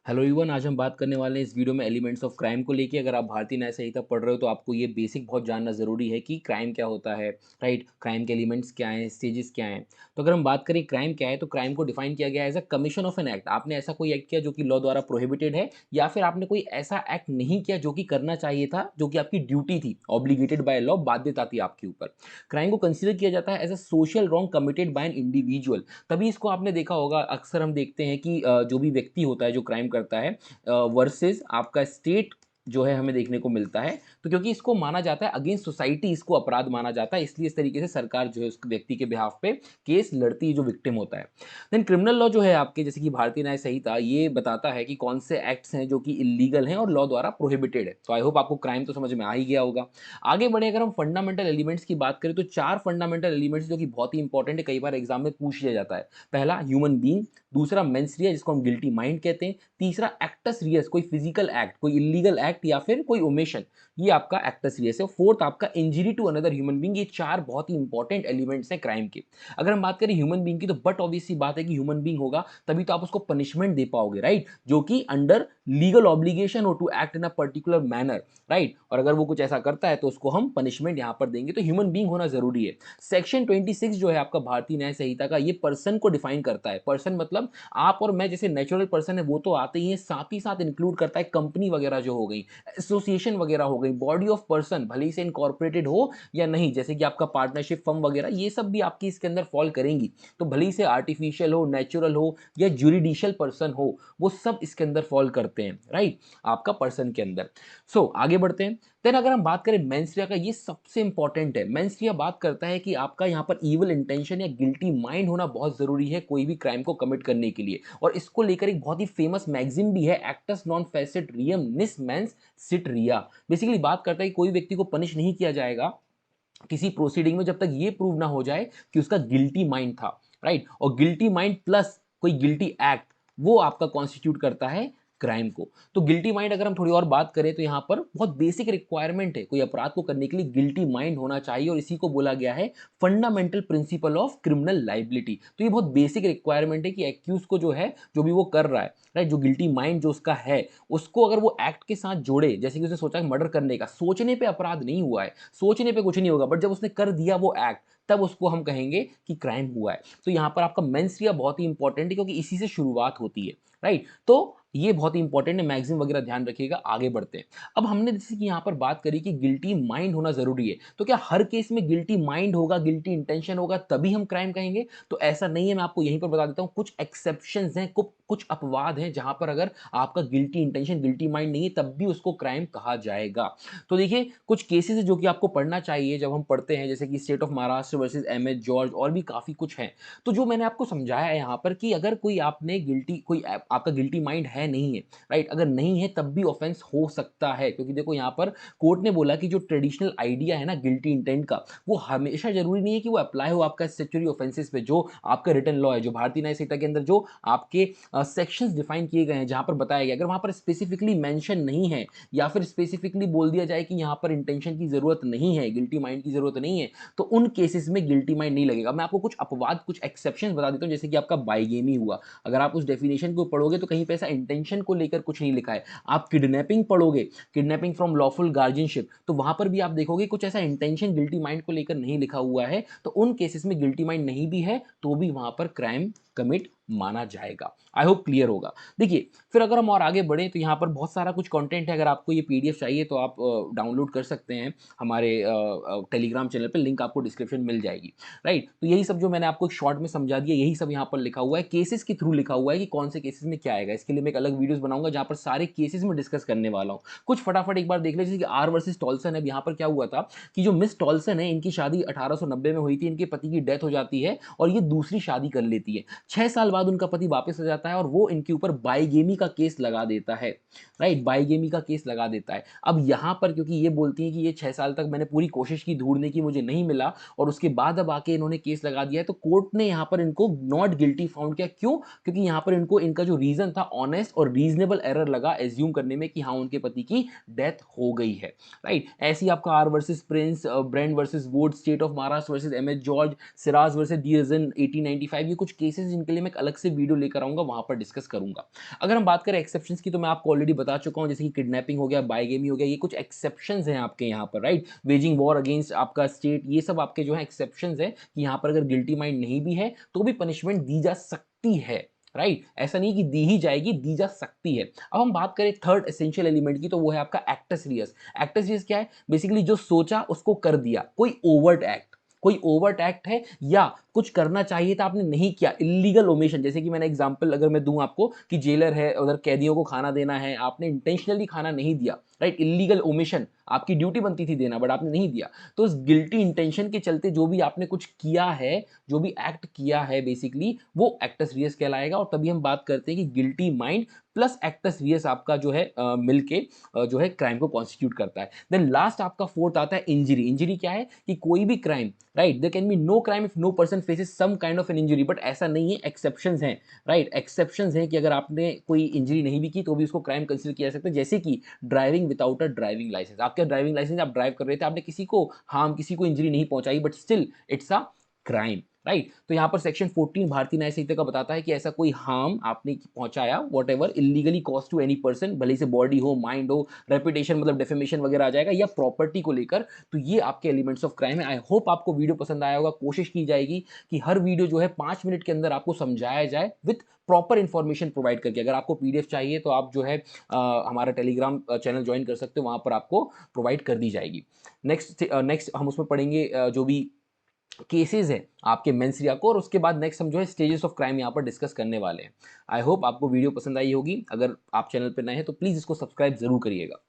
Hello everyone, आज हम बात करने वाले हैं इस वीडियो में एलिमेंट्स ऑफ क्राइम को लेके। अगर आप भारतीय न्याय संहिता पढ़ रहे हो तो आपको ये बेसिक बहुत जानना ज़रूरी है कि क्राइम क्या होता है। राइट, क्राइम के एलिमेंट्स क्या हैं, स्टेजेस क्या हैं। तो अगर हम बात करें क्राइम क्या है, तो क्राइम को डिफाइन किया गया है as a commission of an act. आपने ऐसा कोई एक्ट किया जो कि लॉ द्वारा प्रोहिबिटेड है, या फिर आपने कोई ऐसा एक्ट नहीं किया जो कि करना चाहिए था, जो कि आपकी ड्यूटी थी, ऑब्लिगेटेड बाय लॉ, बाध्यता थी आपके ऊपर। क्राइम को कंसिडर किया जाता है as a social wrong committed by an individual. तभी इसको आपने देखा होगा, अक्सर हम देखते हैं कि जो भी व्यक्ति होता है जो क्राइम करता है वर्सेस आपका स्टेट जो है हमें देखने को मिलता है। तो क्योंकि इसको माना जाता है अगेंस्ट सोसाइटी, इसको अपराध माना जाता है, इसलिए इस तरीके से सरकार जो है उस व्यक्ति के बिहाफ पे केस लड़ती है जो विक्टिम होता है। देन क्रिमिनल लॉ जो है आपके, जैसे कि भारतीय न्याय संहिता, ये बताता है कि कौन से एक्ट्स हैं जो कि इलीगल हैं और लॉ द्वारा प्रोहिबिटेड है। तो आई होप आपको क्राइम तो समझ में आ ही गया होगा। आगे बढ़े, अगर हम फंडामेंटल एलिमेंट्स की बात करें तो चार फंडामेंटल एलिमेंट्स जो कि बहुत ही इंपॉर्टेंट है, कई बार एग्जाम में पूछ लिया जाता है। पहला ह्यूमन बीइंग, दूसरा मेंस रिया जिसको हम गिल्टी माइंड कहते हैं, तीसरा एक्टस रियस, कोई फिजिकल एक्ट, कोई इलीगल एक्ट या फिर कोई ओमिशन, ये आपका एक्टस रियस है, फोर्थ आपका injury to another human being. ये चार बहुत ही इंपॉर्टेंट एलिमेंट्स हैं क्राइम के। अगर हम बात करें ह्यूमन बीइंग की, तो बट ऑब्वियस सी बात है कि ह्यूमन बीइंग होगा तभी तो आप उसको पनिशमेंट दे पाओगे, राइट, जो कि अंडर लीगल ऑब्लिगेशन हो to act in a particular manner, right. और अगर वो कुछ ऐसा करता है तो उसको हम पनिशमेंट यहां पर देंगे, तो ह्यूमन बीइंग होना जरूरी है। सेक्शन 26 जो है आपका भारतीय न्याय संहिता का, ये पर्सन को डिफाइन करता है। पर्सन मतलब आप और मैं जैसे नेचुरल पर्सन है वो तो आते ही हैं, साथ ही साथ इंक्लूड करता है कंपनी वगैरह जो हो गई, एसोसिएशन वगैरह हो गई, बॉडी ऑफ पर्सन, भले ही से इनकॉर्पोरेटेड हो या नहीं, जैसे कि आपका पार्टनरशिप फर्म वगैरह, ये सब भी आपकी इसके अंदर फॉल करेंगी। तो भले ही से आर्टिफिशियल हो, नेचुरल हो या ज्यूरिडिशियल पर्सन हो, वो सब इसके अंदर फॉल करते हैं, राइट, आपका पर्सन के अंदर। सो आगे बढ़ते हैं। देन अगर हम बात करें मेंस रिया का, ये सबसे इंपॉर्टेंट है। मेंस रिया बात करता है कि आपका यहाँ पर इविल इंटेंशन या गिल्टी माइंड होना बहुत जरूरी है कोई भी क्राइम को कमिट करने के लिए। और इसको लेकर एक बहुत ही फेमस मैगजीन भी है, एक्टस नॉन फेसिट रियम निस मेंस सिट रिया। बेसिकली बात करता है कि कोई व्यक्ति को पनिश नहीं किया जाएगा किसी प्रोसीडिंग में जब तक ये प्रूव ना हो जाए कि उसका गिल्टी माइंड था, राइट। और गिल्टी माइंड प्लस कोई गिल्टी एक्ट, वो आपका कॉन्स्टिट्यूट करता है क्राइम को। तो गिल्टी माइंड अगर हम थोड़ी और बात करें तो यहां पर बहुत बेसिक रिक्वायरमेंट है, कोई अपराध को करने के लिए गिल्टी माइंड होना चाहिए, और इसी को बोला गया है fundamental principle of criminal liability. तो ये बहुत बेसिक रिक्वायरमेंट है कि एक्यूज को जो है, जो भी वो कर रहा है, राइट, जो गिल्टी माइंड जो उसका है, उसको अगर वो एक्ट के साथ जोड़े, जैसे कि उसने सोचा मर्डर करने का, सोचने पे अपराध नहीं हुआ है, सोचने पे कुछ नहीं होगा, बट जब उसने कर दिया वो एक्ट, तब उसको हम कहेंगे कि क्राइम हुआ है। तो यहां पर आपका मेंस रिया बहुत ही इंपॉर्टेंट है, क्योंकि इसी से शुरुआत होती है, राइट। तो ये बहुत ही इंपॉर्टेंट है, मैगजीन वगैरह ध्यान रखिएगा। आगे बढ़ते हैं। अब हमने जैसे कि यहां पर बात करी कि गिल्टी माइंड होना जरूरी है, तो क्या हर केस में गिल्टी माइंड होगा, गिल्टी इंटेंशन होगा तभी हम क्राइम कहेंगे? तो ऐसा नहीं है, मैं आपको यहीं पर बता देता हूं। कुछ एक्सेप्शंस हैं, कुछ अपवाद हैं, जहां पर अगर आपका गिल्टी इंटेंशन, गिल्टी माइंड नहीं है, तब भी उसको क्राइम कहा जाएगा। तो देखिए, कुछ केसेस है जो कि आपको पढ़ना चाहिए जब हम पढ़ते हैं, जैसे कि state of Maharashtra versus M H George, और भी काफी कुछ है। तो जो मैंने आपको समझाया है यहाँ पर कि अगर कोई आपने गिल्टी, कोई आपका गिल्टी माइंड है नहीं है, राइट, अगर नहीं है तब भी ऑफेंस हो सकता है। क्योंकि देखो यहाँ पर कोर्ट ने बोला कि जो ट्रेडिशनल आइडिया है ना गिल्टी इंटेंट का, वो हमेशा जरूरी नहीं है कि वो अप्लाई हो आपका स्टैट्यूटरी ऑफेंसेस पे। जो आपका रिटन लॉ है, जो भारतीय न्याय संहिता के अंदर जो आपके सेक्शंस डिफाइन किए गए हैं, जहां पर बताया गया, अगर वहां पर स्पेसिफिकली मेंशन नहीं है, या फिर स्पेसिफिकली बोल दिया जाए कि यहाँ पर इंटेंशन की जरूरत नहीं है, गिल्टी माइंड की जरूरत नहीं है, तो उन केसेस में गिल्टी माइंड नहीं लगेगा। मैं आपको कुछ अपवाद, कुछ एक्सेप्शंस बता देता हूँ, जैसे कि आपका बाइगेमी हुआ। अगर आप उस डेफिनेशन को पढ़ोगे तो कहीं पे ऐसा इंटेंशन को लेकर कुछ नहीं लिखा है। आप किडनैपिंग पढ़ोगे, किडनैपिंग फ्रॉम लॉफुल गार्जियनशिप, तो वहां पर भी आप देखोगे कुछ ऐसा इंटेंशन गिल्टी माइंड को लेकर नहीं लिखा हुआ है। तो उन केसेस में गिल्टी माइंड नहीं भी है तो भी वहां पर क्राइम कमिट माना जाएगा। आई होप क्लियर होगा। देखिए, फिर अगर हम और आगे बढ़ें तो यहाँ पर बहुत सारा कुछ कंटेंट है। अगर आपको ये पीडीएफ चाहिए तो आप डाउनलोड कर सकते हैं हमारे टेलीग्राम चैनल पे, लिंक आपको डिस्क्रिप्शन मिल जाएगी, राइट। तो यही सब जो मैंने आपको एक शॉर्ट में समझा दिया, यही सब यहाँ पर लिखा हुआ है, केसेस के थ्रू लिखा हुआ है कि कौन से केसेस में क्या आएगा। इसके लिए मैं एक अलग वीडियोस बनाऊंगा जहाँ पर सारे केसेस में डिस्कस करने वाला हूँ। कुछ फटाफट एक बार देख लीजिए कि आर वर्सेस टॉल्सन है। यहाँ पर क्या हुआ था कि जो मिस टॉल्सन है, इनकी शादी 1890 में हुई थी, इनके पति की डेथ हो जाती है और ये दूसरी शादी कर लेती है। 6 साल बाद उनका पति वापस आ जाता है और वो इनके ऊपर बाइगेमी का केस लगा देता है, राइट, बाइगेमी का केस लगा देता है। अब यहां पर क्योंकि ये बोलती है कि ये 6 साल तक मैंने पूरी कोशिश की ढूंढने की, मुझे नहीं मिला, और उसके बाद अब आके इन्होंने केस लगा दिया है, तो कोर्ट ने यहां पर इनको नॉट गिल्टी फाउंड किया। क्यों? क्योंकि यहां पर इनको, इनका जो रीजन था, ऑनेस्ट और रीजनेबल एरर लगा एज्यूम करने में कि हाँ उनके पति की डेथ हो गई है, राइट। ऐसी आपका R versus Prince, Brend versus Wood, state of Maharashtra versus M H George, Siraj versus D 1895, ये कुछ केसेस जिनके लिए मैं एक अलग से वीडियो लेकर आऊँगा, वहाँ पर डिस्कस करूँगा। अगर हम बात करें एक्सेप्शंस की, तो मैं आपको ऑलरेडी बता चुका हूँ, जैसे कि किडनैपिंग हो गया, बाइगेमी हो गया, ये कुछ एक्सेप्शंस हैं आपके यहाँ पर, राइट? वेजिंग वॉर अगेंस्ट आपका स्टेट, ये सब आपके जो है एक्सेप्शंस हैं कि यहाँ पर अगर गिल्टी माइंड नहीं भी है, तो भी पनिशमेंट दी जा सकती है, राइट? ऐसा नहीं कि दी ही जाएगी, दी जा सकती है। अब हम बात करें थर्ड एसेंशियल एलिमेंट की, तो वो है आपका एक्टस रियस। एक्टस रियस क्या है? बेसिकली जो सोचा उसको कर दिया, कोई ओवर्ट एक्ट, कोई ओवर्ट एक्ट है या कुछ करना चाहिए था आपने नहीं किया, इल्लीगल ओमिशन। जैसे कि मैंने एग्जांपल अगर मैं दूं आपको कि जेलर है, उधर कैदियों को खाना देना है, आपने इंटेंशनली खाना नहीं दिया, राइट? इल्लीगल ओमिशन, आपकी ड्यूटी बनती थी देना बट आपने नहीं दिया, तो उस गिल्टी इंटेंशन के चलते जो भी आपने कुछ किया है, जो भी एक्ट किया है, बेसिकली वो एक्टस रियस कहलाएगा। और तभी हम बात करते हैं कि guilty mind plus acts Reis आपका जो है मिलके जो है क्राइम को कॉन्स्टिट्यूट करता है। देन लास्ट आपका फोर्थ आता है इंजरी। इंजरी क्या है कि कोई भी crime, right, there can be no crime if no person faces some kind of an injury, but ऐसा नहीं है, एक्सेप्शंस हैं, राइट? एक्सेप्शंस हैं कि अगर आपने कोई इंजरी नहीं भी की तो भी उसको क्राइम कंसीडर किया जा सकता है। जैसे कि driving without a driving licence, आपके ड्राइविंग लाइसेंस, आप ड्राइव कर रहे थे, आपने किसी को हार्म, किसी को इंजरी नहीं पहुंचाई, but still it's a crime, right? तो यहाँ पर सेक्शन 14 भारतीय न्याय संहिता का बताता है कि ऐसा कोई हार्म आपने पहुंचाया, whatever illegally cause to any person, भले से बॉडी हो, माइंड हो, रेपुटेशन मतलब डेफेमेशन वगैरह आ जाएगा, या प्रॉपर्टी को लेकर, तो ये आपके एलिमेंट्स ऑफ क्राइम है। आई होप आपको वीडियो पसंद आया होगा। कोशिश की जाएगी कि हर वीडियो जो है 5 मिनट के अंदर आपको समझाया जाए विथ प्रॉपर इन्फॉर्मेशन प्रोवाइड करके। अगर आपको पीडीएफ चाहिए तो आप जो है हमारा टेलीग्राम चैनल ज्वाइन कर सकते हो, वहां पर आपको प्रोवाइड कर दी जाएगी। नेक्स्ट हम उसमें पढ़ेंगे जो भी केसेस हैं आपके मेंस रिया को, और उसके बाद नेक्स्ट हम जो है स्टेजेस ऑफ क्राइम यहाँ पर डिस्कस करने वाले हैं। आई होप आपको वीडियो पसंद आई होगी। अगर आप चैनल पर नए हैं तो प्लीज़ इसको सब्सक्राइब जरूर करिएगा।